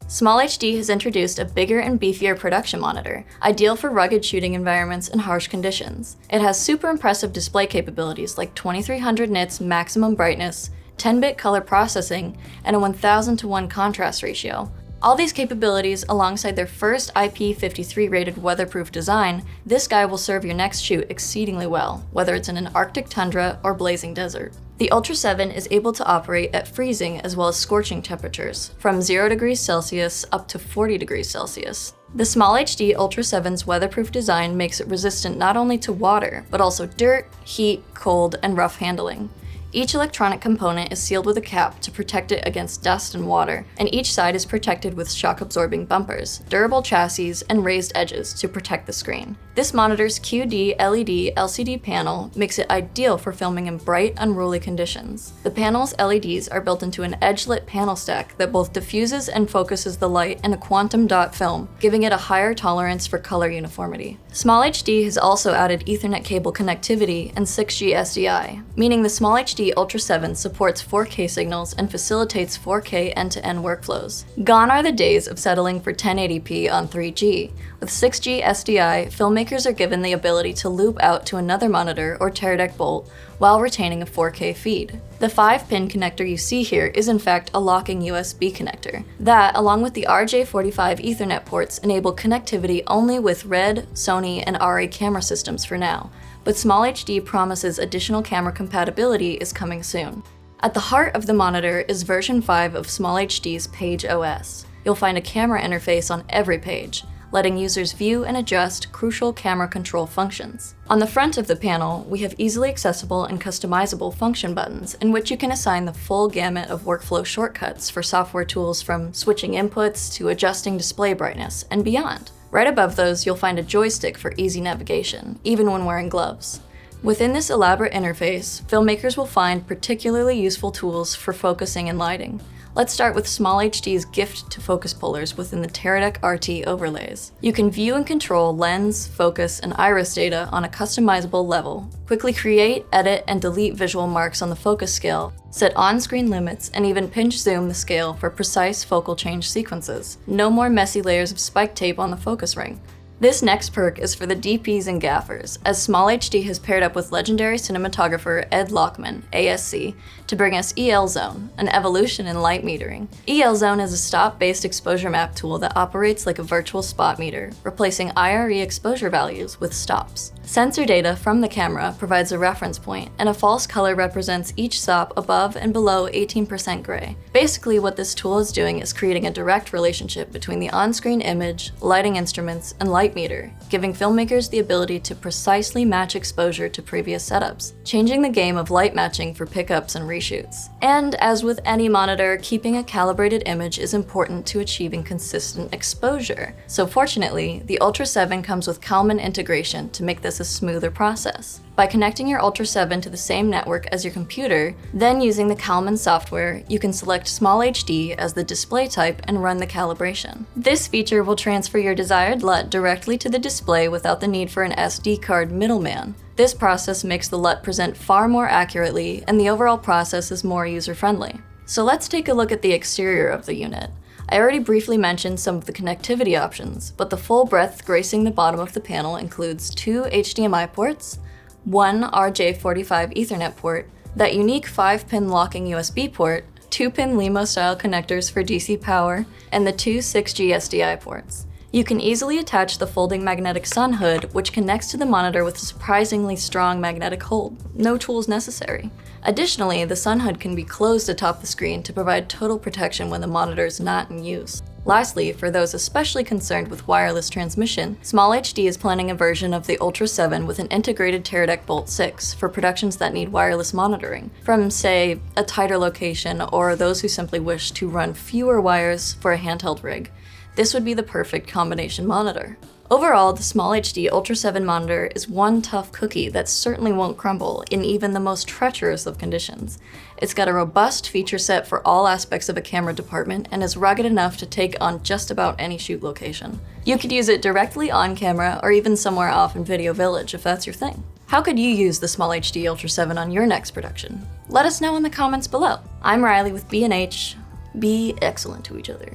SmallHD has introduced a bigger and beefier production monitor, ideal for rugged shooting environments and harsh conditions. It has super impressive display capabilities like 2300 nits maximum brightness, 10-bit color processing, and a 1000:1 contrast ratio. All these capabilities, alongside their first IP53 rated weatherproof design, this guy will serve your next shoot exceedingly well, whether it's in an Arctic tundra or blazing desert. The Ultra 7 is able to operate at freezing as well as scorching temperatures, from 0 degrees Celsius up to 40 degrees Celsius. The SmallHD Ultra 7's weatherproof design makes it resistant not only to water, but also dirt, heat, cold, and rough handling. Each electronic component is sealed with a cap to protect it against dust and water, and each side is protected with shock-absorbing bumpers, durable chassis, and raised edges to protect the screen. This monitor's QD LED LCD panel makes it ideal for filming in bright, unruly conditions. The panel's LEDs are built into an edge-lit panel stack that both diffuses and focuses the light in a quantum dot film, giving it a higher tolerance for color uniformity. SmallHD has also added Ethernet cable connectivity and 6G SDI, meaning the SmallHD Ultra 7 supports 4K signals and facilitates 4K end-to-end workflows. Gone are the days of settling for 1080p on 3G. With 6G SDI, filmmakers are given the ability to loop out to another monitor or teardeck bolt while retaining a 4K feed. The 5-pin connector you see here is in fact a locking USB connector. That, along with the RJ45 Ethernet ports, enable connectivity only with Red, Sony, and RA camera systems for now, but SmallHD promises additional camera compatibility is coming soon. At the heart of the monitor is version 5 of SmallHD's Page OS. You'll find a camera interface on every page, letting users view and adjust crucial camera control functions. On the front of the panel, we have easily accessible and customizable function buttons in which you can assign the full gamut of workflow shortcuts for software tools from switching inputs to adjusting display brightness and beyond. Right above those, you'll find a joystick for easy navigation, even when wearing gloves. Within this elaborate interface, filmmakers will find particularly useful tools for focusing and lighting. Let's start with SmallHD's gift to focus pullers within the Teradek RT overlays. You can view and control lens, focus, and iris data on a customizable level, quickly create, edit, and delete visual marks on the focus scale, set on-screen limits, and even pinch zoom the scale for precise focal change sequences. No more messy layers of spike tape on the focus ring. This next perk is for the DPs and gaffers, as SmallHD has paired up with legendary cinematographer Ed Lockman, ASC, to bring us EL Zone, an evolution in light metering. EL Zone is a stop-based exposure map tool that operates like a virtual spot meter, replacing IRE exposure values with stops. Sensor data from the camera provides a reference point, and a false color represents each stop above and below 18% gray. Basically, what this tool is doing is creating a direct relationship between the on-screen image, lighting instruments, and light meter, giving filmmakers the ability to precisely match exposure to previous setups, changing the game of light matching for pickups and reshoots. And as with any monitor, keeping a calibrated image is important to achieving consistent exposure. So fortunately, the Ultra 7 comes with Kalman integration to make this a smoother process. By connecting your Ultra 7 to the same network as your computer, then using the Kalman software, you can select SmallHD as the display type and run the calibration. This feature will transfer your desired LUT directly to the display without the need for an SD card middleman. This process makes the LUT present far more accurately, and the overall process is more user-friendly. So let's take a look at the exterior of the unit. I already briefly mentioned some of the connectivity options, but the full breadth gracing the bottom of the panel includes 2 HDMI ports, 1 RJ45 Ethernet port, that unique 5-pin locking USB port, 2-pin LEMO-style connectors for DC power, and the 2 6G SDI ports. You can easily attach the folding magnetic sun hood, which connects to the monitor with a surprisingly strong magnetic hold. No tools necessary. Additionally, the sun hood can be closed atop the screen to provide total protection when the monitor is not in use. Lastly, for those especially concerned with wireless transmission, SmallHD is planning a version of the Ultra 7 with an integrated Teradek Bolt 6 for productions that need wireless monitoring, from, say, a tighter location or those who simply wish to run fewer wires for a handheld rig. This would be the perfect combination monitor. Overall, the SmallHD Ultra 7 monitor is one tough cookie that certainly won't crumble in even the most treacherous of conditions. It's got a robust feature set for all aspects of a camera department and is rugged enough to take on just about any shoot location. You could use it directly on camera or even somewhere off in Video Village if that's your thing. How could you use the SmallHD Ultra 7 on your next production? Let us know in the comments below. I'm Reilly with B&H. Be excellent to each other.